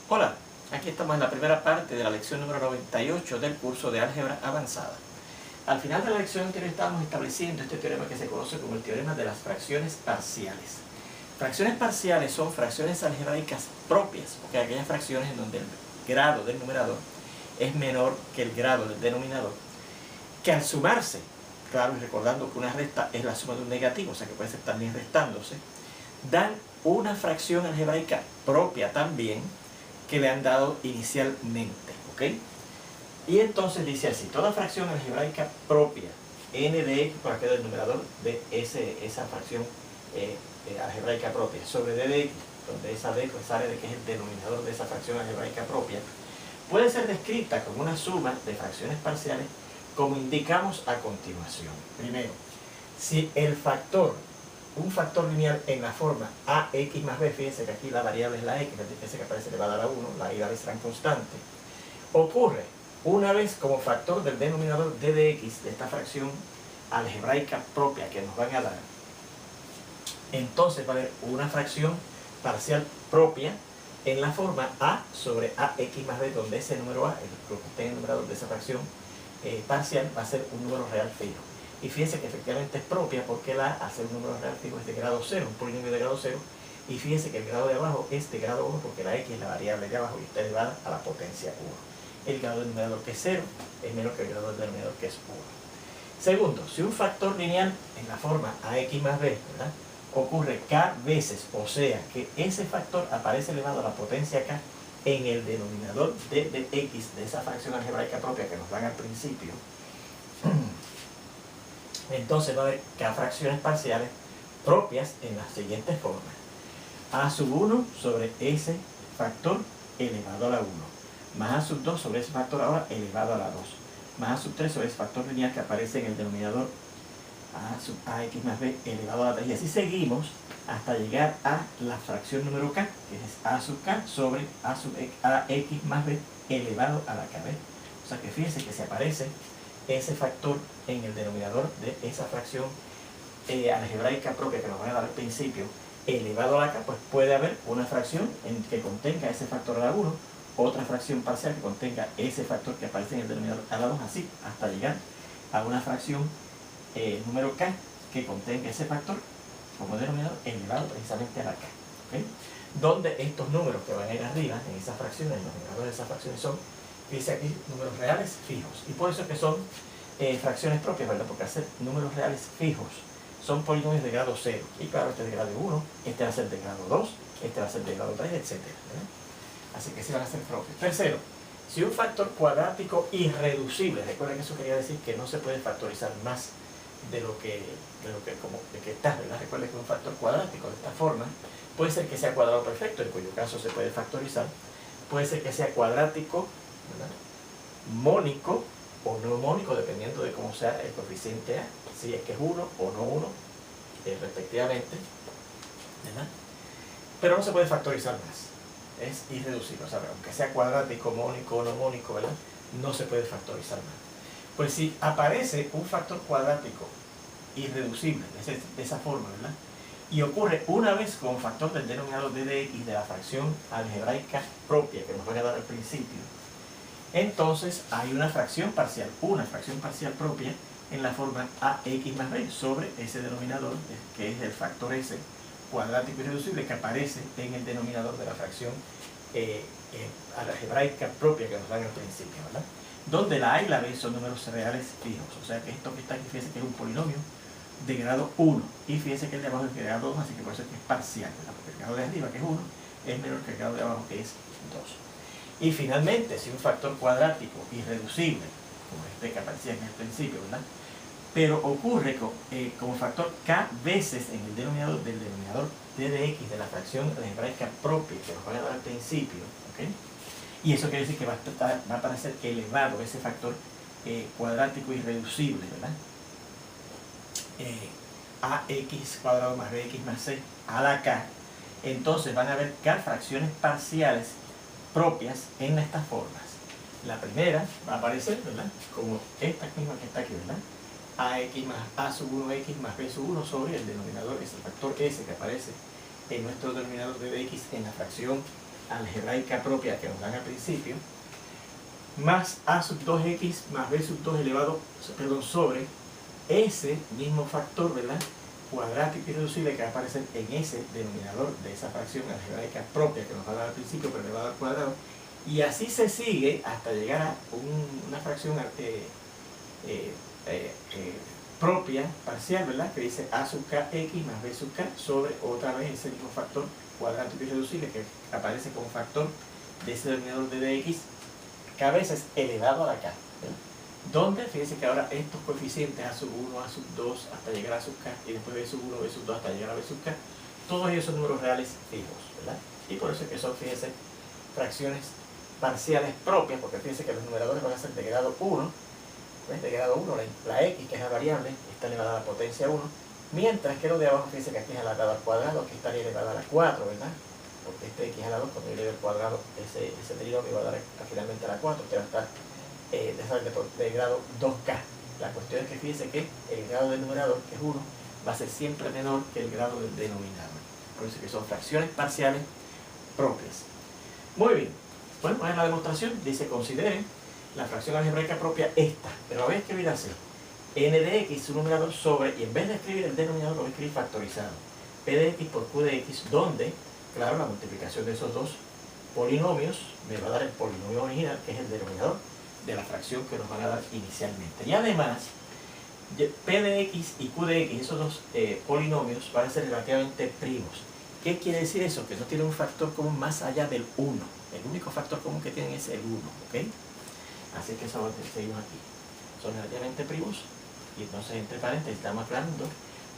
Hola, aquí estamos en la primera parte de la lección número 98 del curso de álgebra avanzada. Al final de la lección anterior estábamos estableciendo este teorema que se conoce como el teorema de las fracciones parciales. Fracciones parciales son fracciones algebraicas propias, o sea, aquellas fracciones en donde el grado del numerador es menor que el grado del denominador, que al sumarse, claro, y recordando que una resta es la suma de un negativo, o sea que puede ser también restándose, dan una fracción algebraica propia también, que le han dado inicialmente, ¿ok? Y entonces dice así: toda fracción algebraica propia, n de x, por aquí del numerador de esa fracción algebraica propia, sobre d de x, donde esa d pues sale de que es el denominador de esa fracción algebraica propia, puede ser descrita como una suma de fracciones parciales, como indicamos a continuación. Primero, si el factor, un factor lineal en la forma ax más b, fíjense que aquí la variable es la x, fíjense que aparece elevada a la 1, la y la b serán constantes, ocurre una vez como factor del denominador d de x, de esta fracción algebraica propia que nos van a dar, entonces va a haber una fracción parcial propia en la forma a sobre ax más b, donde ese número a, lo que esté en el numerador de esa fracción parcial, va a ser un número real fijo. Y fíjense que efectivamente es propia porque la A, al ser un número real fijo, es de grado 0, un polinomio de grado 0. Y fíjense que el grado de abajo es de grado 1 porque la x es la variable de abajo y está elevada a la potencia 1. El grado del numerador, que es 0, es menor que el grado del denominador, que es 1. Segundo, si un factor lineal en la forma ax más b, ¿verdad?, ocurre k veces, o sea que ese factor aparece elevado a la potencia k en el denominador de x de esa fracción algebraica propia que nos dan al principio, entonces va a haber k fracciones parciales propias en las siguientes formas: a sub 1 sobre ese factor elevado a la 1, más a sub 2 sobre ese factor ahora elevado a la 2, más a sub 3 sobre ese factor lineal que aparece en el denominador a sub ax más b elevado a la 3, y así seguimos hasta llegar a la fracción número k, que es a sub k sobre a sub ax más b elevado a la kb. O sea que fíjense que se aparece ese factor en el denominador de esa fracción algebraica propia que nos van a dar al principio elevado a la k, pues puede haber una fracción que contenga ese factor a la 1, otra fracción parcial que contenga ese factor que aparece en el denominador a la 2, así hasta llegar a una fracción número k que contenga ese factor como denominador elevado precisamente a la k, ¿okay? Donde estos números que van a ir arriba en esas fracciones, los numeradores de esas fracciones son, dice aquí, números reales fijos, y por eso es que son fracciones propias, ¿verdad?, porque al ser números reales fijos son polinomios de grado 0, y claro, este es de grado 1, este va a ser de grado 2, este va a ser de grado 3, etc. Así que sí van a ser propios. Tercero, si un factor cuadrático irreducible, recuerden que eso quería decir que no se puede factorizar más de lo que está, ¿verdad? Recuerden que un factor cuadrático de esta forma puede ser que sea cuadrado perfecto, en cuyo caso se puede factorizar, puede ser que sea cuadrático, ¿verdad?, mónico o no mónico, dependiendo de cómo sea el coeficiente a, si es que es 1 o no 1, respectivamente, ¿verdad? Pero no se puede factorizar más, es irreducible, o sea, aunque sea cuadrático, mónico o no mónico, ¿verdad?, no se puede factorizar más. Pues si aparece un factor cuadrático irreducible de esa forma, ¿verdad?, y ocurre una vez con factor del denominador de x de la fracción algebraica propia que nos van a dar al principio, entonces hay una fracción parcial propia en la forma ax más b sobre ese denominador, que es el factor s cuadrático irreducible que aparece en el denominador de la fracción algebraica propia que nos dan al principio, ¿verdad?, donde la a y la b son números reales fijos. O sea que esto que está aquí, fíjense que es un polinomio de grado 1, y fíjense que el de abajo es de grado 2, así que por eso es que es parcial, ¿verdad?, porque el grado de arriba, que es 1, es menor que el grado de abajo, que es 2. Y finalmente, si un factor cuadrático irreducible, como este que aparecía en el principio, ¿verdad?, pero ocurre como factor k veces en el denominador del denominador d de x de la fracción algebraica propia que nos van a dar al principio, ¿ok?, y eso quiere decir que va a aparecer elevado ese factor cuadrático irreducible, ¿verdad?, ax cuadrado más bx más c a la k. Entonces van a haber k fracciones parciales propias en estas formas. La primera va a aparecer, ¿verdad?, como esta misma que está aquí, ¿verdad?, ax más a sub 1x más b sub 1 sobre el denominador, es el factor s que aparece en nuestro denominador de dx en la fracción algebraica propia que nos dan al principio, más a sub 2x más b sub 2 elevado, perdón, sobre ese mismo factor, ¿verdad?, cuadrático irreducible que va a aparecer en ese denominador de esa fracción algebraica propia que nos va a dar al principio, pero elevado al cuadrado, y así se sigue hasta llegar a una fracción propia, parcial, ¿verdad?, que dice a sub kx más b sub k sobre otra vez ese mismo factor cuadrático irreducible que aparece como factor de ese denominador de dx, k veces elevado a la k, ¿verdad? Donde, fíjense que ahora estos coeficientes a sub 1, a sub 2, hasta llegar a sub k, y después b sub 1, b sub 2, hasta llegar a b sub k, todos ellos son números reales fijos, ¿verdad? Y por eso es que son, fíjense, fracciones parciales propias, porque fíjense que los numeradores van a ser de grado 1, ¿ves? De grado 1, la x, que es la variable, está elevada a la potencia 1, mientras que lo de abajo, fíjense que aquí es elevado al cuadrado, aquí estaría elevada a la 4, ¿verdad? Porque este x a la 2, cuando yo le doy el cuadrado, ese trinomio va a dar finalmente a la 4, que va a estar de grado 2k. La cuestión es que fíjense que el grado del numerador, que es 1, va a ser siempre menor que el grado del denominador. Por eso que son fracciones parciales propias. Muy bien. Bueno, en la demostración dice: consideren la fracción algebraica propia esta, pero a ver qué viene a hacer. N de x, su numerador, sobre, y en vez de escribir el denominador, lo voy a escribir factorizado. P de x por Q de x, donde, claro, la multiplicación de esos dos polinomios me va a dar el polinomio original, que es el denominador de la fracción que nos van a dar inicialmente. Y además, P de x y Q de x, esos dos polinomios, van a ser relativamente primos. ¿Qué quiere decir eso? Que no tienen un factor común más allá del 1. El único factor común que tienen es el 1, ¿ok? Así que eso lo seguimos aquí. Son relativamente primos, y entonces entre paréntesis estamos hablando,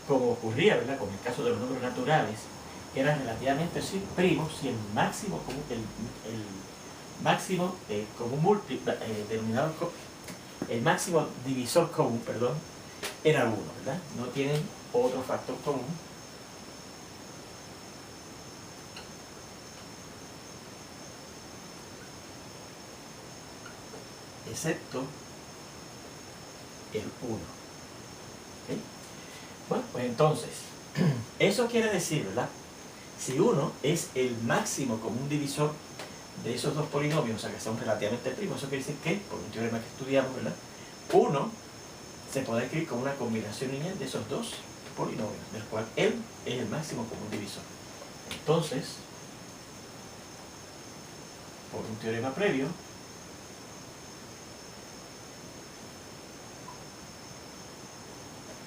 como ocurría, ¿verdad?, con el caso de los números naturales, que eran relativamente primos si el máximo común, máximo común denominador, el máximo divisor común, perdón, era 1, ¿verdad? No tienen otro factor común excepto el 1. ¿Okay? Bueno, pues entonces, eso quiere decir, ¿verdad?, si 1 es el máximo común divisor de esos dos polinomios, o sea que son relativamente primos, eso quiere decir que, por un teorema que estudiamos, ¿verdad?, 1 se puede escribir como una combinación lineal de esos dos polinomios, del cual él es el máximo común divisor. Entonces, por un teorema previo,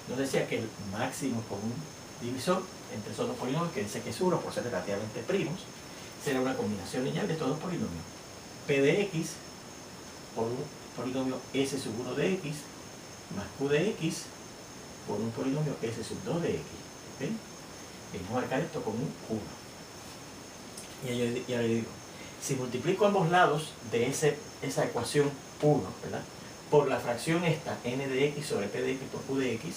nos decía que el máximo común divisor entre esos dos polinomios, que dice que es 1 por ser relativamente primos, será una combinación lineal de estos dos polinomios. P de x por un polinomio s sub 1 de x más q de x por un polinomio s sub 2 de x. ¿Okay? Vamos a marcar esto como un 1. Y ahora yo digo, si multiplico ambos lados de esa ecuación 1, ¿verdad?, por la fracción esta, n de x sobre p de x por q de x,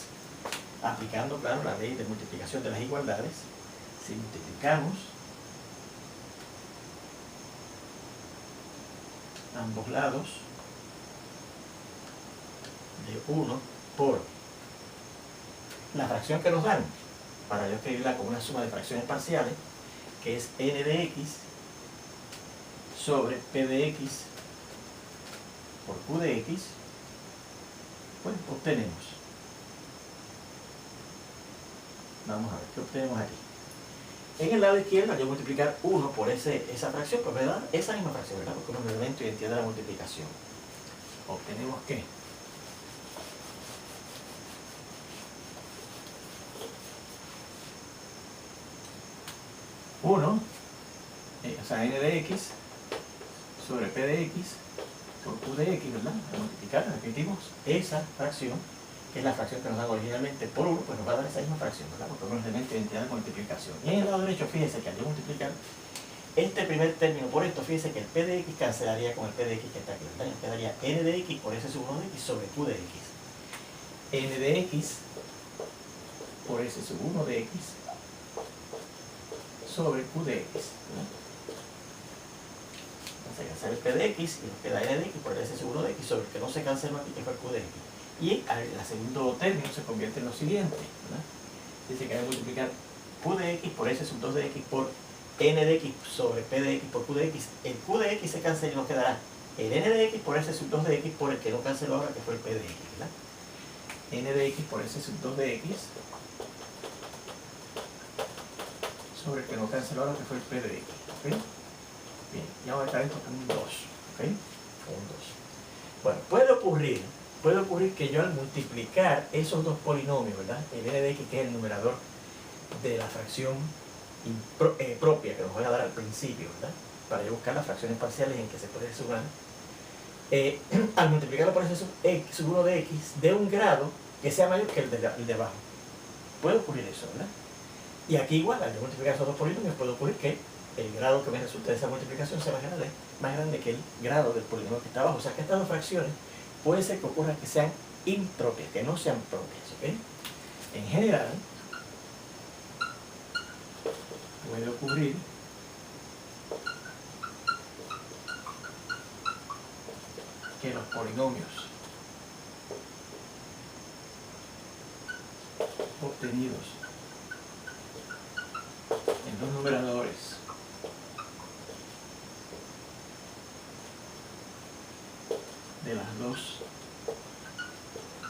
aplicando, claro, la ley de multiplicación de las igualdades, si multiplicamos ambos lados de 1 por la fracción que nos dan, para yo escribirla como una suma de fracciones parciales, que es n de x sobre p de x por q de x, pues obtenemos, vamos a ver, ¿qué obtenemos aquí? En el lado izquierdo, yo voy a multiplicar 1 por esa fracción, pues me da esa misma fracción, ¿verdad?, porque es un elemento de identidad de la multiplicación. Obtenemos que o sea, n de x sobre p de x por q de x, ¿verdad? Al multiplicar, repetimos, esa fracción, que es la fracción que nos dan originalmente por 1, pues nos va a dar esa misma fracción, ¿verdad?, porque es un elemento de identidad de multiplicación. Y en el lado derecho, fíjense que al yo multiplicar este primer término por esto, fíjense que el p de x cancelaría con el p de x que está aquí, ¿verdad? Nos quedaría n de x por s sub 1 de x sobre q de x. N de x por s sub 1 de x sobre q de x, ¿verdad? Se cancela el p de x y nos queda n de x por el s sub 1 de x sobre el que no se canceló aquí, que fue el q de x. Y el segundo término se convierte en lo siguiente, ¿verdad? Dice que hay que multiplicar q de x por s sub 2 de x por n de x sobre p de x por q de x, el q de x se cancela y nos quedará el n de x por s sub 2 de x por el que no canceló ahora, que fue el p de x, ¿verdad? N de x por s sub 2 de x sobre el que no canceló ahora, que fue el p de x, ¿ok? Bien, y vamos a dejar esto con un 2, ¿ok? Con un 2. Bueno, puede ocurrir que yo al multiplicar esos dos polinomios, ¿verdad? El n de x, que es el numerador de la fracción propia que nos van a dar al principio, ¿verdad? Para yo buscar las fracciones parciales en que se puede sumar, al multiplicarlo por ese sub 1 de x de un grado que sea mayor que el de abajo. Puede ocurrir eso, ¿verdad? Y aquí igual, al multiplicar esos dos polinomios, puede ocurrir que el grado que me resulte de esa multiplicación sea más grande que el grado del polinomio que está abajo. O sea que estas dos fracciones puede ser que ocurra que sean impropias, que no sean propias, ¿ok? En general, puede ocurrir que los polinomios obtenidos en los numeradores de las dos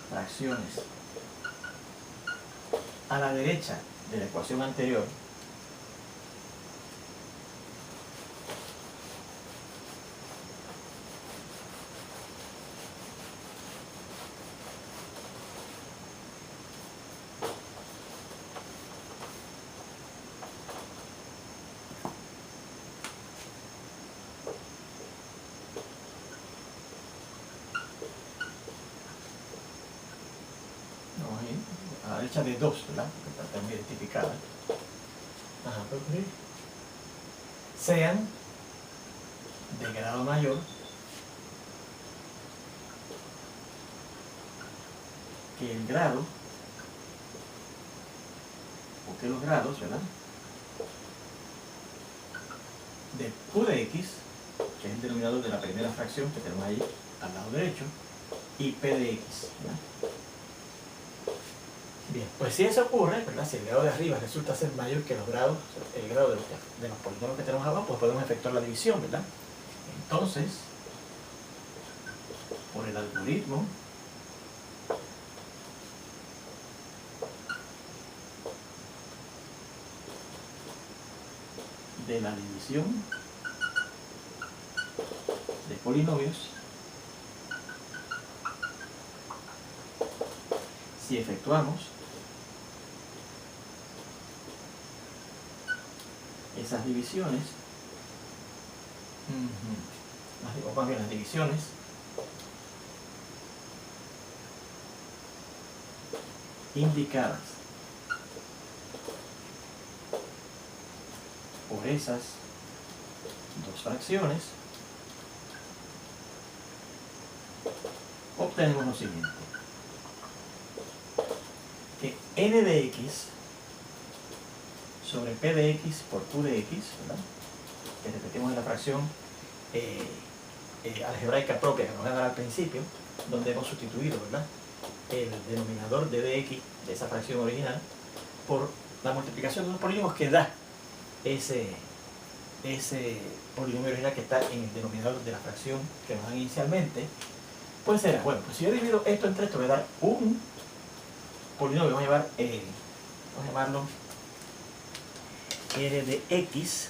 fracciones a la derecha de la ecuación anterior a la derecha de 2, ¿verdad? Que está también identificada. Puede ocurrir. Sean de grado mayor que el grado, o que los grados, ¿verdad? De q de x, que es el denominador de la primera fracción que tenemos ahí al lado derecho, y p de x, ¿verdad? Bien, pues si eso ocurre, ¿verdad? Si el grado de arriba resulta ser mayor que los grados, el grado de los polinomios que tenemos abajo, pues podemos efectuar la división, ¿verdad? Entonces, por el algoritmo de la división de polinomios, si efectuamos esas divisiones, o más bien las divisiones indicadas por esas dos fracciones, obtenemos lo siguiente: que n de x sobre p de x por q de x, ¿verdad? Que repetimos en la fracción algebraica propia que nos va a dar al principio, donde hemos sustituido, ¿verdad?, el denominador de dx de esa fracción original por la multiplicación de los polinomios que da ese polinomio original que está en el denominador de la fracción que nos dan inicialmente. Pues será, bueno, pues si yo divido esto entre esto, voy a dar un polinomio, vamos a llamarlo r de x,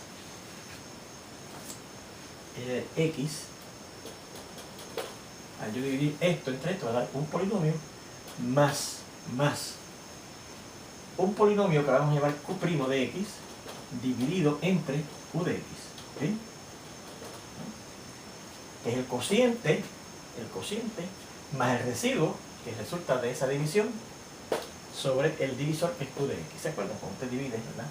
al yo dividir esto entre esto, va a dar un polinomio más un polinomio que vamos a llamar q' de x dividido entre q de x, ¿ok? Que es el cociente más el residuo que resulta de esa división sobre el divisor, que es q de x. ¿Se acuerdan? Cuando usted divide, ¿verdad?,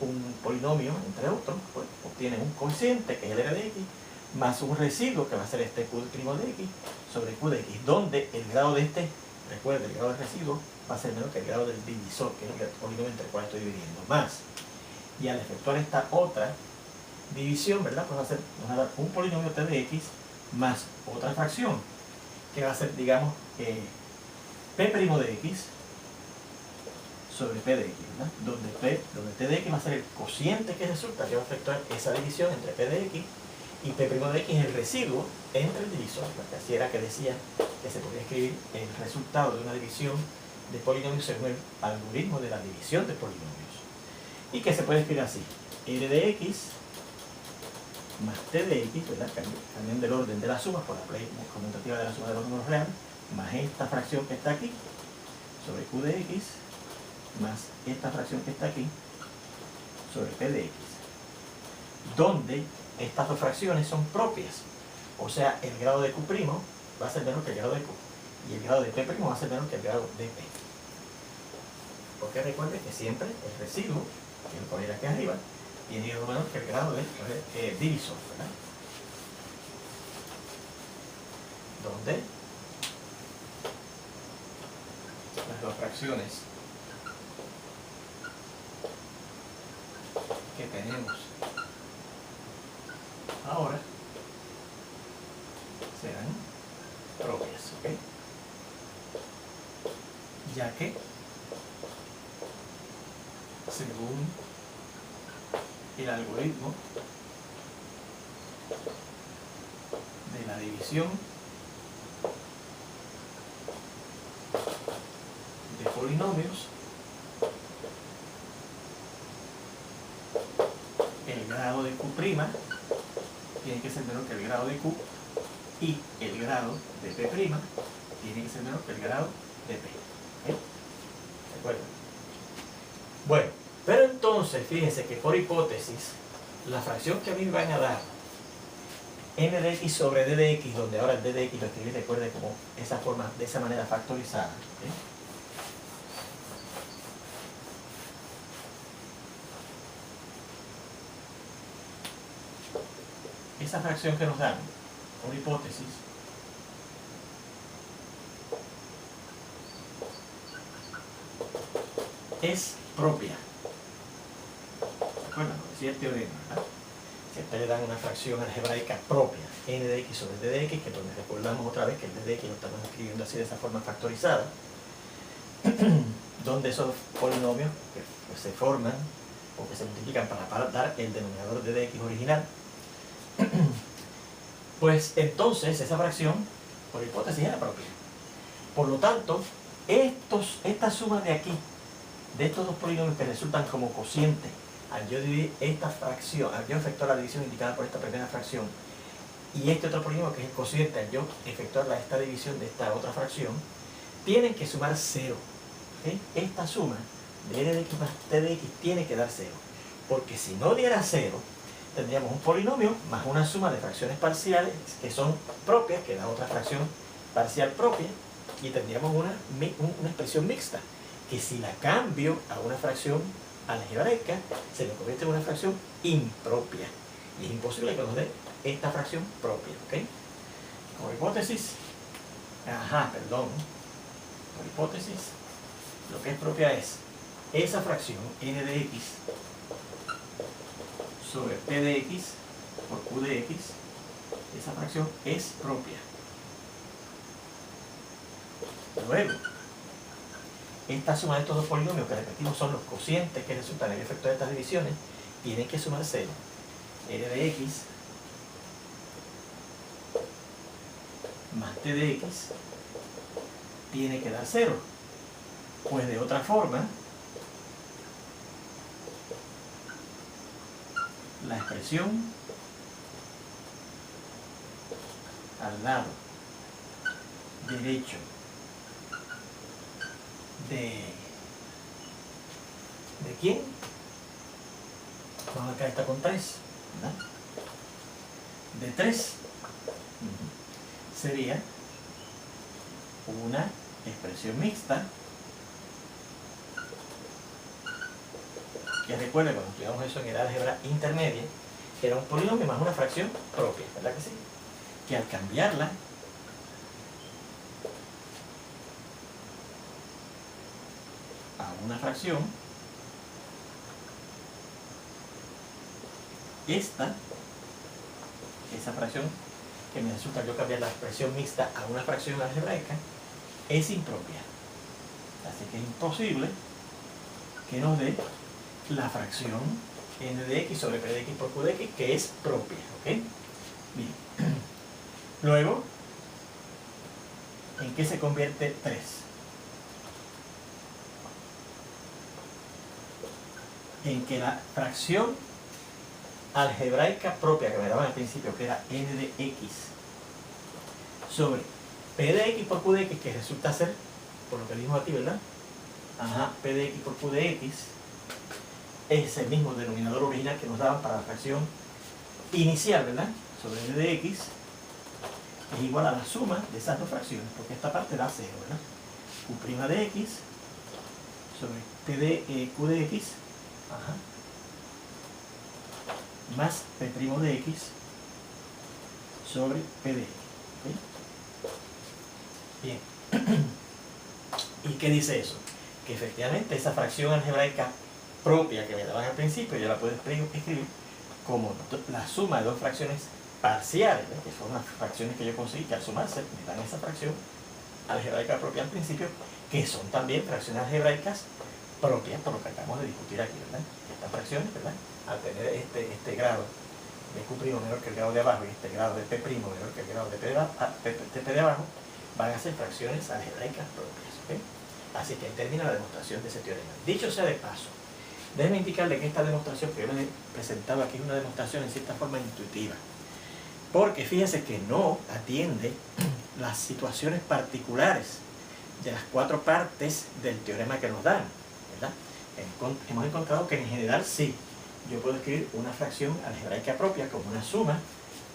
un polinomio entre otros, pues obtiene un cociente, que es el r de x, más un residuo, que va a ser este q' de x, sobre q de x, donde el grado de este, recuerden, el grado del residuo va a ser menor que el grado del divisor, que es el polinomio entre el cual estoy dividiendo, más. Y al efectuar esta otra división, ¿verdad?, pues nos va a dar un polinomio t de x más otra fracción, que va a ser, digamos, p' de x sobre P de X, ¿verdad? Donde T de X va a ser el cociente que resulta, que va a efectuar esa división entre P de X y P' de X es el residuo entre el divisor, porque así era que decía que se podía escribir el resultado de una división de polinomios según el algoritmo de la división de polinomios. Y que se puede escribir así: R de X más T de X, ¿verdad? Cambiando el orden de las sumas por la ley conmutativa de la suma de los números reales, más esta fracción que está aquí, sobre Q de X, más esta fracción que está aquí, sobre P de X, donde estas dos fracciones son propias, o sea, el grado de Q' va a ser menor que el grado de Q, y el grado de P' va a ser menor que el grado de P. Porque recuerden que siempre el residuo, que lo poner aquí arriba, tiene que ser menor que el grado de divisor, ¿verdad? Donde las dos fracciones que tenemos ahora serán propias, ¿ok? Ya que según el algoritmo de la división de polinomios, el grado de Q' tiene que ser menor que el grado de Q y el grado de P' tiene que ser menor que el grado de P. ¿De acuerdo? Bueno, pero entonces fíjense que por hipótesis la fracción que a mí me van a dar n de x sobre d de x, donde ahora el d de x lo escribí, recuerde, como esa forma, de esa manera factorizada, esa fracción que nos dan por hipótesis es propia. ¿Se acuerdan? Lo decía el teorema, ¿verdad? Que a usted le dan una fracción algebraica propia, n de x sobre d de x, que donde recordamos otra vez que el d de x lo estamos escribiendo así de esa forma factorizada, donde esos polinomios que se forman o que se multiplican para dar el denominador de x original, pues entonces esa fracción por hipótesis era propia. Por lo tanto, esta suma de aquí, de estos dos polinomios que resultan como cocientes, al yo dividir esta fracción, al yo efectuar la división indicada por esta primera fracción, y este otro polinomio que es el cociente, al yo efectuar esta división de esta otra fracción, tienen que sumar 0. ¿Okay? Esta suma de n de x más t de x tiene que dar 0, porque si no diera 0, tendríamos un polinomio más una suma de fracciones parciales que son propias, que da otra fracción parcial propia, y tendríamos una expresión mixta, que si la cambio a una fracción algebraica, se me convierte en una fracción impropia. Y es imposible que nos dé esta fracción propia, ¿ok? Por hipótesis, por hipótesis, lo que es propia es esa fracción n de x sobre p de x por q de x, esa fracción es propia. Luego, esta suma de estos dos polinomios que repetimos son los cocientes que resultan en el efecto de estas divisiones, tienen que sumar 0. n de x más t de x tiene que dar 0. Pues de otra forma, la expresión al lado derecho ¿de quién? Vamos acá, está con 3, ¿verdad? De 3 sería una expresión mixta que recuerda cuando estudiamos eso en el álgebra intermedia, que era un polinomio más una fracción propia, ¿verdad que sí? Que al cambiarla a una fracción, esa fracción que me resulta yo cambiar la expresión mixta a una fracción algebraica, es impropia. Así que es imposible que nos dé la fracción n de x sobre p de x por q de x, que es propia, ¿ok? Bien. Luego, ¿en qué se convierte 3? En que la fracción algebraica propia que me daban al principio, que era n de x sobre p de x por q de x, que resulta ser, por lo que vimos aquí, ¿verdad? Ajá, p de x por q de x es el mismo denominador original que nos daban para la fracción inicial, ¿verdad? Sobre n de x es igual a la suma de esas dos fracciones, porque esta parte da 0, ¿verdad? Q' de x sobre p de q de x, ajá, más p' de x sobre p de x. ¿Okay? Bien. ¿Y qué dice eso? Que efectivamente esa fracción algebraica propia que me daban al principio, yo la puedo escribir como la suma de dos fracciones parciales, ¿verdad? Que son las fracciones que yo conseguí que al sumarse me dan esa fracción algebraica propia al principio, que son también fracciones algebraicas propias por lo que acabamos de discutir aquí, ¿verdad? Estas fracciones, ¿verdad? Al tener este grado de Q' menor que el grado de abajo y este grado de P' menor que el grado de P de abajo, van a ser fracciones algebraicas propias, ¿ok? Así que termina la demostración de ese teorema. Dicho sea de paso, déjenme indicarle que esta demostración que yo les he presentado aquí es una demostración en cierta forma intuitiva, porque fíjense que no atiende las situaciones particulares de las cuatro partes del teorema que nos dan, ¿verdad? Hemos encontrado que en general sí, yo puedo escribir una fracción algebraica propia como una suma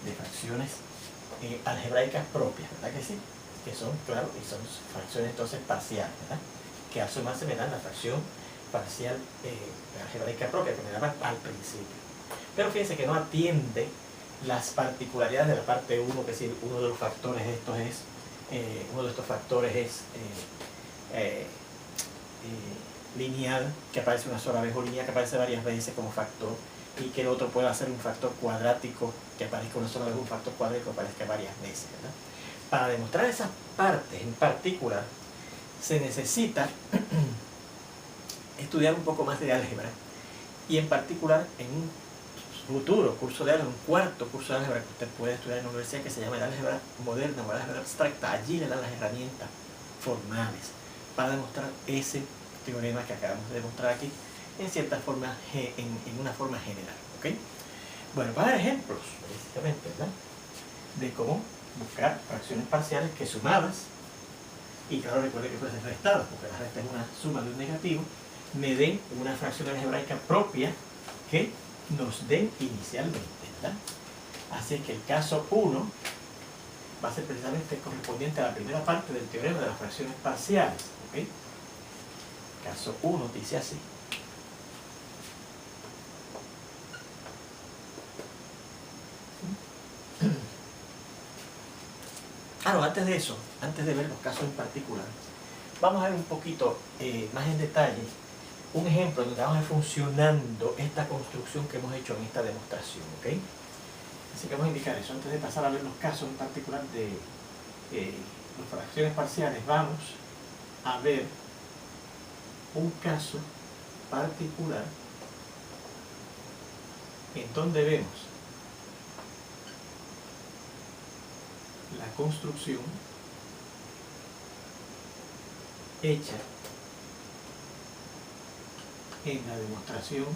de fracciones algebraicas propias, ¿verdad que sí? Que son, claro, y son fracciones entonces parciales, ¿verdad? Que al sumarse me dan la fracción parcial algebraica propia que me daban al principio. Pero fíjense que no atiende las particularidades de la parte 1, que es decir, uno de los factores uno de estos factores es lineal, que aparece una sola vez, o lineal que aparece varias veces como factor, y que el otro puede ser un factor cuadrático que aparezca una sola vez, un factor cuadrático que aparezca varias veces, ¿verdad? Para demostrar esas partes en particular se necesita estudiar un poco más de álgebra, y en particular en un futuro curso de álgebra, un cuarto curso de álgebra que usted puede estudiar en la universidad, que se llama el álgebra moderna o el álgebra abstracta. Allí le dan las herramientas formales para demostrar ese teorema que acabamos de demostrar aquí en cierta forma, en una forma general, ¿ok? Bueno, para dar ejemplos, precisamente, ¿verdad?, de cómo buscar fracciones parciales que sumadas, y claro, recuerde que fuesen restadas, porque la resta es una suma de un negativo, me den una fracción algebraica propia que nos den inicialmente, ¿verdad? Así que el caso 1 va a ser precisamente correspondiente a la primera parte del teorema de las fracciones parciales, ¿ok? Caso 1 dice así. No, antes de eso, antes de ver los casos en particular, vamos a ver un poquito más en detalle un ejemplo donde vamos a ver funcionando esta construcción que hemos hecho en esta demostración, ¿ok? Así que vamos a indicar eso. Antes de pasar a ver los casos en particular de las fracciones parciales, vamos a ver un caso particular en donde vemos la construcción hecha en la demostración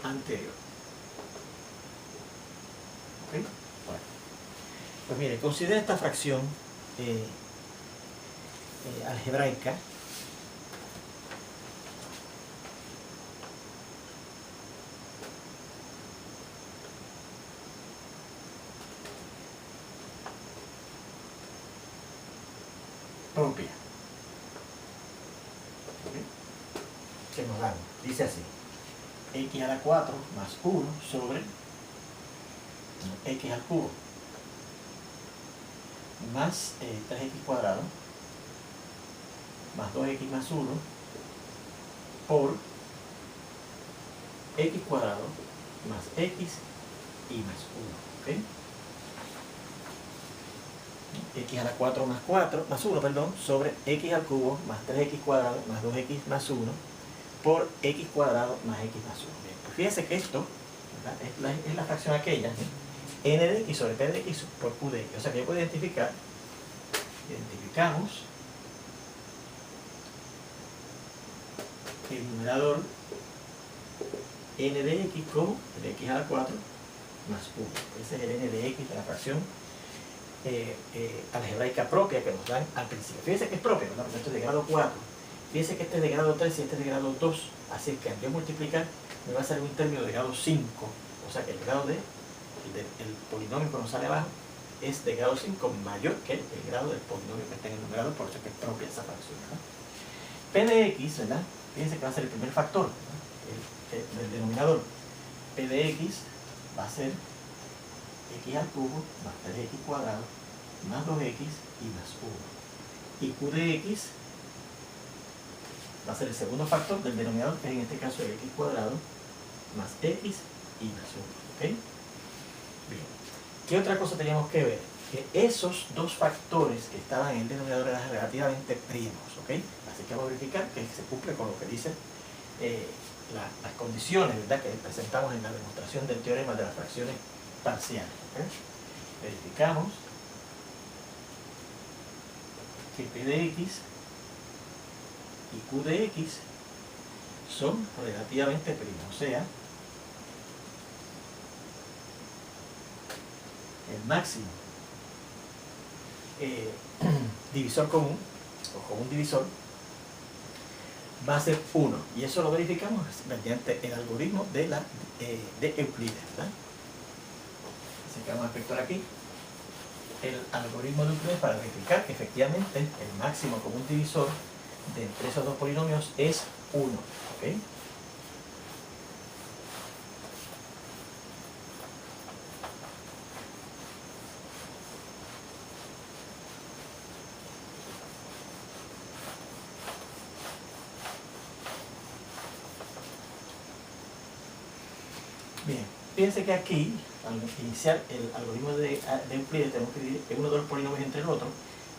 anterior. ¿Ok? Bueno. Pues mire, considera esta fracción algebraica propia. ¿Ok? Que nos dan, dice así: x a la 4 más 1 sobre x al cubo más 3x cuadrado más 2x más 1 por x cuadrado más x y más 1. ¿Ok? x a la 4 más 1, perdón, sobre x al cubo más 3x cuadrado más 2x más 1 por x cuadrado más x más 1. Bien, pues fíjense que esto, ¿verdad?, es la fracción aquella, n de x sobre p de x por q de x. O sea que yo puedo identificamos el numerador n de x como el x a la 4 más 1. Ese es el n de x de la fracción algebraica propia que nos dan al principio. Fíjense que es propia, ¿verdad?, porque esto es de grado 4. Fíjense que este es de grado 3 y este es de grado 2. Así es que al yo multiplicar me va a salir un término de grado 5. O sea que el grado el polinomio que nos sale abajo es de grado 5 mayor que el grado del polinomio que está en el numerador, por eso que es propia esa fracción, ¿verdad? P de x, ¿verdad? Fíjense que va a ser el primer factor, ¿verdad?, del denominador. P de x va a ser x al cubo más 3x cuadrado más 2x y más 1. Y q de x va a ser el segundo factor del denominador, que es en este caso el x cuadrado más x y más 1. ¿Ok? Bien. ¿Qué otra cosa teníamos que ver? Que esos dos factores que estaban en el denominador eran relativamente primos. ¿Ok? Así que vamos a verificar que se cumple con lo que dicen las condiciones, ¿verdad?, que presentamos en la demostración del teorema de las fracciones parciales. ¿Ok? Verificamos que p de x y q de x son relativamente primos, o sea, el máximo divisor común, o común divisor, va a ser 1, y eso lo verificamos mediante el algoritmo de Euclides, ¿verdad? Así que vamos a efectuar aquí el algoritmo de Euclides para verificar que efectivamente el máximo común divisor de entre esos dos polinomios es 1. ¿Ok? Bien, fíjense que aquí, al iniciar el algoritmo de Euclides, tenemos que dividir uno de los polinomios entre el otro,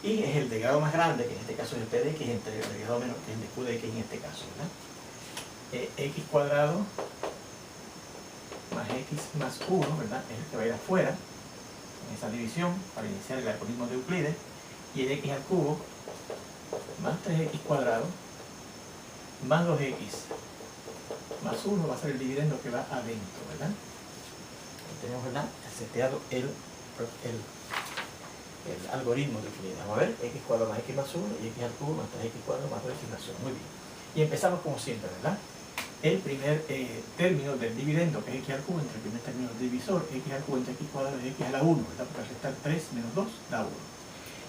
y es el de grado más grande, que en este caso es el p de x, entre el de grado menor, que es el de q de x en este caso, ¿verdad? X cuadrado más x más 1, ¿verdad?, es el que va a ir afuera en esa división para iniciar el algoritmo de Euclides, y el x al cubo más 3x cuadrado más 2x más 1 va a ser el dividendo que va adentro, ¿verdad? Ahí tenemos, ¿verdad?, seteado el algoritmo de Euclides. Vamos a ver, x cuadrado más x más 1 y x al cubo más 3x cuadrado más 2x más 1. Muy bien. Y empezamos como siempre, ¿verdad? El primer término del dividendo, que es x al cubo, entre el primer término del divisor, x al cubo entre x cuadrado y x a la 1, ¿verdad? Porque al restar 3 menos 2 da 1.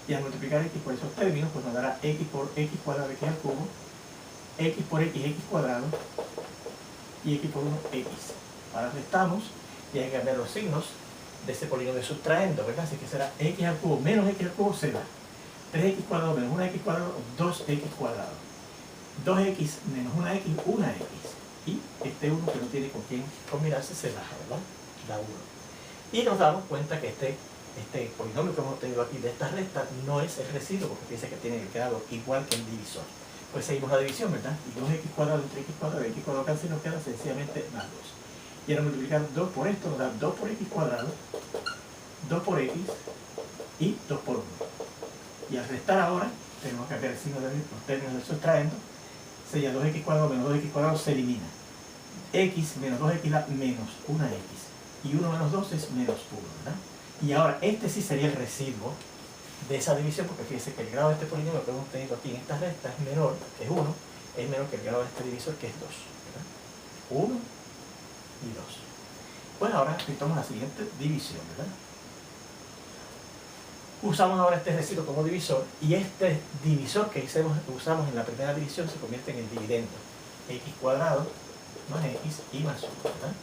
Y al multiplicar x por esos términos, pues nos dará x por x cuadrado x al cubo, x por x cuadrado y x por 1 x. Ahora restamos y hay que cambiar los signos de ese polinomio sustrayendo, ¿verdad? Así que será x al cubo menos x al cubo será 3x cuadrado menos 1x cuadrado, 2x cuadrado. 2x menos 1x, 1x. Y este 1 que no tiene con quién combinarse se baja, ¿verdad? Da 1. Y nos damos cuenta que este polinomio que hemos tenido aquí de esta recta no es el residuo, porque piensa que tiene el grado igual que el divisor. Pues seguimos la división, ¿verdad? Y 2x cuadrado entre x cuadrado y x cuadrado cáncer nos queda sencillamente más 2. Y ahora multiplicar 2 por esto nos da 2 por x cuadrado, 2 por x y 2 por 1. Y al restar ahora, tenemos que cambiar el signo de los términos del sustraendo, sería 2x cuadrado menos 2x cuadrado se elimina. X menos 2x da menos 1x. Y 1 menos 2 es menos 1, ¿verdad? Y ahora, este sí sería el residuo de esa división, porque fíjense que el grado de este polinomio que hemos tenido aquí en esta recta es menor, que es 1, es menor que el grado de este divisor, que es 2, ¿verdad? 1 y 2. Bueno, ahora efectuamos la siguiente división, ¿verdad? Usamos ahora este residuo como divisor, y este divisor que usamos en la primera división se convierte en el dividendo. X cuadrado más x y más 1, ¿verdad?